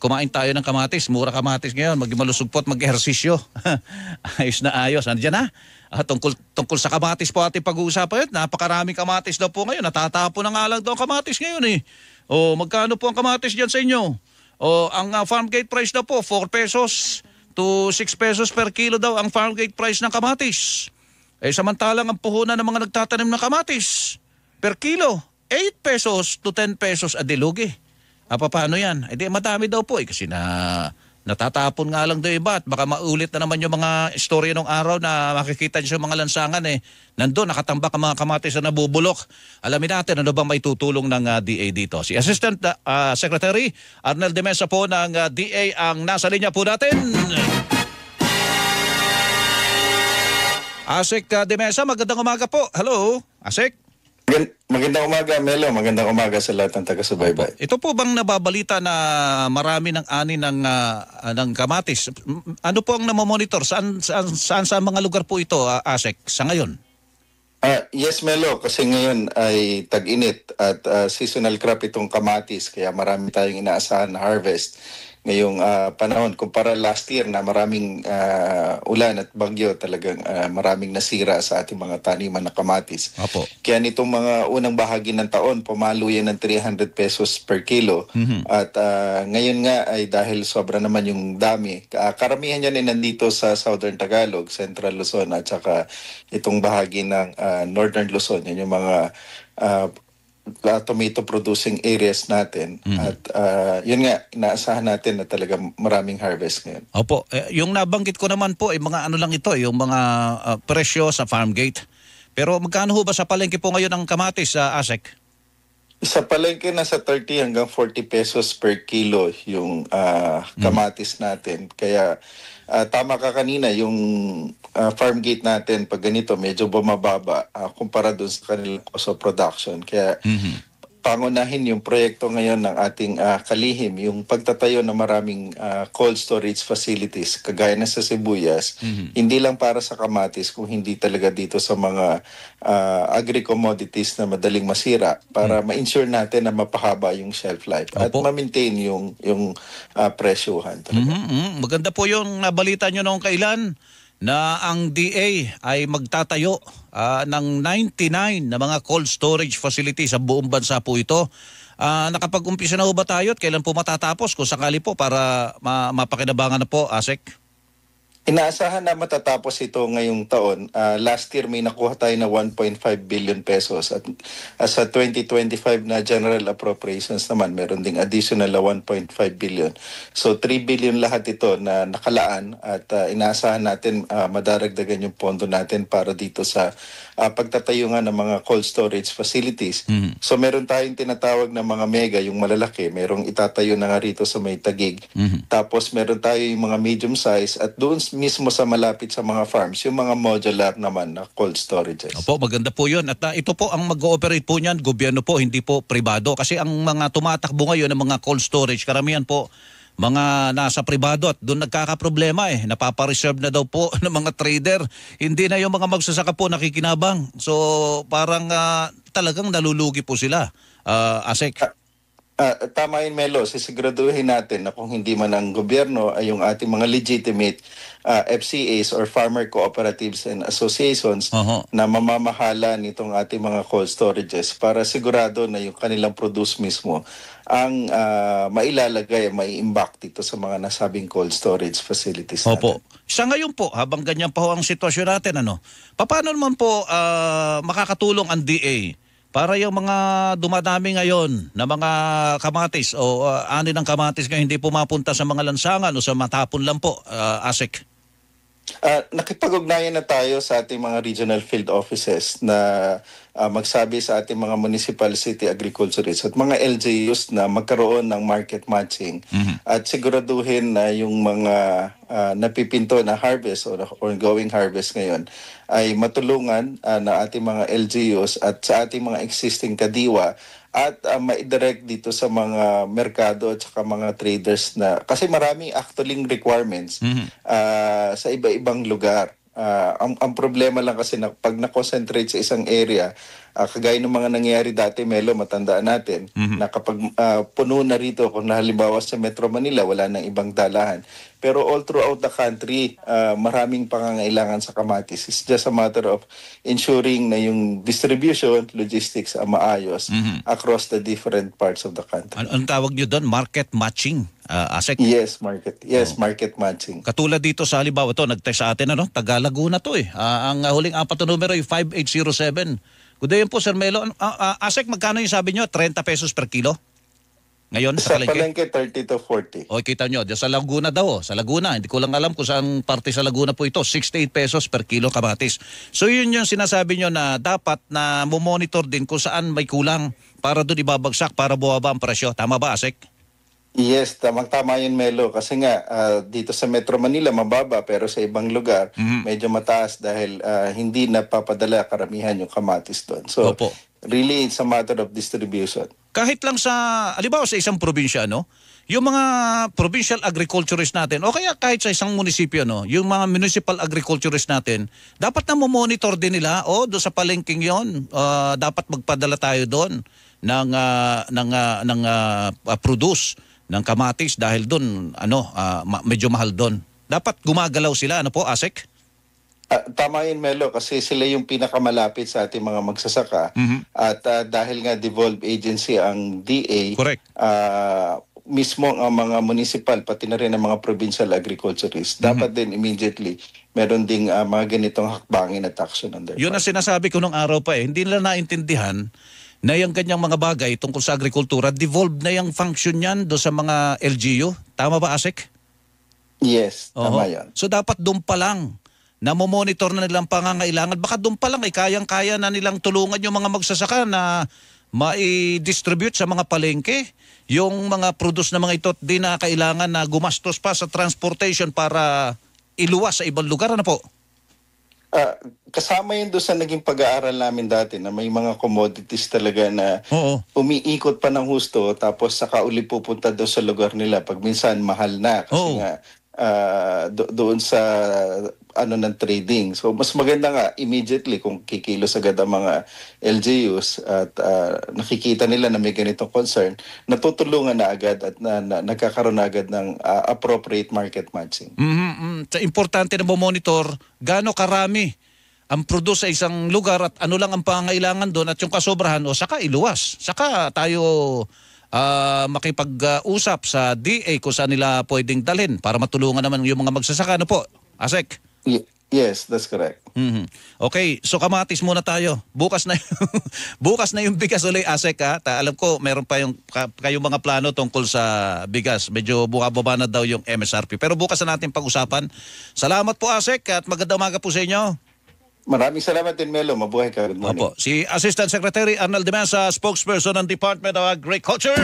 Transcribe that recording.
kumain tayo ng kamatis. Mura kamatis ngayon. Malusog po at mag-ehersisyo. Ayos na ayos. Andiyan na. Tungkol sa kamatis po ating pag-uusapan yun. Napakaraming kamatis daw po ngayon. Natatapon na nga lang daw ang kamatis ngayon eh. O magkano po ang kamatis dyan sa inyo? O ang farm gate price daw po, 4 pesos to 6 pesos per kilo daw ang farm gate price ng kamatis. Eh samantalang ang puhunan ng mga nagtatanim ng kamatis per kilo, 8 pesos to 10 pesos a dilugi. Paano yan? Eh di madami daw po eh kasi natatapon nga lang daw iba at baka maulit na naman yung mga istorya ng araw na makikita nyo sa mga lansangan eh. Nandun nakatambak ang mga kamatis na nabubulok. Alamin natin ano bang may tutulong ng DA dito. Si Assistant Secretary Arnel de Mesa po ng DA ang nasa linya po natin. Asek de Mesa, magandang umaga po. Hello, Asek. Magandang umaga, Melo. Magandang umaga sa lahat ng taga-subaybay. Ito po bang nababalita na marami ng ani ng kamatis? Ano po ang namomonitor? Saan sa mga lugar po ito, Asek, sa ngayon? Yes, Melo. Kasi ngayon ay tag-init at seasonal crop itong kamatis. Kaya marami tayong inaasahan na harvest ngayong panahon. Kumpara last year na maraming ulan at bagyo, talagang maraming nasira sa ating mga taniman na kamatis. Opo. Kaya nitong mga unang bahagi ng taon, pumalo yan ng 300 pesos per kilo. At ngayon nga ay dahil sobra naman yung dami, karamihan yan ay nandito sa Southern Tagalog, Central Luzon at saka itong bahagi ng Northern Luzon. Yan yung mga tomato producing areas natin at yun nga inaasahan natin na talaga maraming harvest ngayon. Opo, yung nabanggit ko naman po ay mga ano lang ito, yung mga presyo sa farm gate. Pero magkano ho ba sa palengke po ngayon ang kamatis sa Asek? Sa palengke nasa 30 hanggang 40 pesos per kilo yung kamatis natin. Kaya tama ka kanina, yung farm gate natin pag ganito medyo bumababa kumpara doon sa kanilang cost of production. Kaya pangunahin yung proyekto ngayon ng ating kalihim, yung pagtatayo ng maraming cold storage facilities kagaya na sa Sibuyas, hindi lang para sa kamatis kung hindi talaga dito sa mga agri-commodities na madaling masira para ma-ensure natin na mapahaba yung shelf life at ma-maintain yung presyuhan. Maganda po yung nabalita nyo noong kailan na ang DA ay magtatayo ng 99 na mga cold storage facilities sa buong bansa po ito. Nakapag-umpisa na ho ba tayo at kailan po matatapos kung sakali po para mapakinabangan na po, Asek? Inaasahan na matatapos ito ngayong taon. Last year may nakuha tayo na 1.5 billion pesos at sa 2025 na general appropriations naman meron ding additional na 1.5 billion. So 3 billion lahat ito na nakalaan at inaasahan natin madaragdagan yung pondo natin para dito sa pagtatayo nga ng mga cold storage facilities. So meron tayong tinatawag na mga mega, yung malalaki, merong itatayo na nga rito sa may Taguig. Tapos meron tayo yung mga medium size at doon mismo sa malapit sa mga farms, yung mga modular naman na cold storages. Opo, maganda po yun. At ito po ang mag-ooperate po niyan, gobyerno po, hindi po pribado. Kasi ang mga tumatakbo ngayon ng mga cold storage, karamihan po mga nasa pribado at doon nagkakaproblema eh. Napapareserve na daw po ng mga trader. Hindi na yung mga magsasaka po nakikinabang. So parang talagang nalulugi po sila, Asek. Tama yun, Melo. Sisiguraduhin natin na kung hindi man ang gobyerno ay yung ating mga legitimate FCAs or farmer cooperatives and associations na mamamahala nitong ating mga cold storages para sigurado na yung kanilang produce mismo ang mailalagay, mai-imbak dito sa mga nasabing cold storage facilities natin. Opo. Sa ngayon po, habang ganyan pa ho ang sitwasyon natin, paano naman po makakatulong ang DA para yung mga dumadami ngayon na mga kamatis o ani ng kamatis ngayon hindi po mapunta sa mga lansangan o sa matapon lang po, Asek? Nakipag-ugnayan na tayo sa ating mga regional field offices na magsabi sa ating mga municipal city agriculturists at mga LGUs na magkaroon ng market matching at siguraduhin na yung mga napipinto na harvest o ongoing harvest ngayon ay matulungan na ating mga LGUs at sa ating mga existing kadiwa at ma-direct dito sa mga merkado at saka mga traders na kasi maraming actually requirements sa iba-ibang lugar Ang problema lang kasi na pag na-concentrate sa isang area, kagaya ng mga nangyayari dati, Melo, matandaan natin, na kapag puno na rito, kung halimbawa sa Metro Manila, wala nang ibang dalahan. Pero all throughout the country, maraming pangangailangan sa kamatis. It's just a matter of ensuring na yung distribution, logistics, maayos across the different parts of the country. Anong tawag nyo doon? Market matching, Asek? Yes, market matching. Katulad dito sa halimbawa to, nag-text sa atin, taga Laguna to eh. Ang huling apat na numero ay 5807. Good day po, Sir Melo. Asek, magkano yung sabi nyo? 30 pesos per kilo? Ngayon sa Sa palengke? palengke, 30 to 40. O, kita nyo, sa Laguna daw. Sa Laguna, hindi ko lang alam kung saan parte sa Laguna po ito. 68 pesos per kilo kamatis. So yun yung sinasabi nyo na dapat na monitor din kung saan may kulang para doon ibabagsak, para buwaba ang presyo. Tama ba, Asek? Yes, tamang-tama yun, Melo. Kasi nga, dito sa Metro Manila, mababa. Pero sa ibang lugar, medyo mataas dahil hindi napapadala karamihan yung kamatis doon. So, Opo. really, it's a matter of distribution. Kahit lang sa, halimbawa sa isang probinsya, yung mga provincial agriculturist natin, o kaya kahit sa isang munisipyo, yung mga municipal agriculturist natin, dapat na monitor din nila, doon sa palengking yon, dapat magpadala tayo doon ng produce ng kamatis dahil doon, medyo mahal doon. Dapat gumagalaw sila, po, Asek? Tama yun, Melo, kasi sila yung pinakamalapit sa ating mga magsasaka. At dahil nga devolved agency ang DA, Correct. Mismo ang mga municipal, pati na rin ang mga provincial agriculturists, dapat din immediately meron ding mga ganitong hakbangin at action on their Yun ang part. sinasabi ko nung araw pa Hindi nila naintindihan na yung kanyang mga bagay tungkol sa agrikultura, devolved na yung function yan do sa mga LGU. Tama ba, Asek? Yes, tama Oho. yan. So dapat doon pa lang na monitor na nilang pangangailangan. Baka doon pa lang ay kayang-kaya na nilang tulungan yung mga magsasaka na mai-distribute sa mga palengke. Yung mga produce na mga ito, di na kailangan na gumastos pa sa transportation para iluwas sa ibang lugar. Ano po? Kasama yun doon sa naging pag-aaral namin dati na may mga commodities talaga na Oo. umiikot pa ng husto tapos saka uli pupunta doon sa lugar nila pag minsan mahal na kasi Oo. nga doon sa ng trading. So mas maganda nga immediately kung kikilos agad ang mga LGUs at nakikita nila na may ganitong concern, natutulungan na agad at nagkakaroon na agad ng appropriate market matching. Importante na monitor gaano karami ang produce sa isang lugar at ano lang ang pangailangan doon at yung kasobrahan saka iluwas. Saka tayo makipag-usap sa DA kung saan nila pwedeng dalhin para matulungan naman yung mga magsasaka. Ano po, Asek? Yes, that's correct. Okay, so kamatis muna tayo. Bukas na bukas na yung bigas ulit, Asek, ha? Alam ko meron pa kayong mga plano tungkol sa bigas. Medyo bumababa na daw yung MSRP. Pero bukas na natin pag-usapan. Salamat po, Asek, at magandang umaga po sa inyo. Maraming salamat din, Melo. Mabuhay ka. Good morning. Opo, si Assistant Secretary Arnel Demesa, spokesperson ng Department of Agriculture.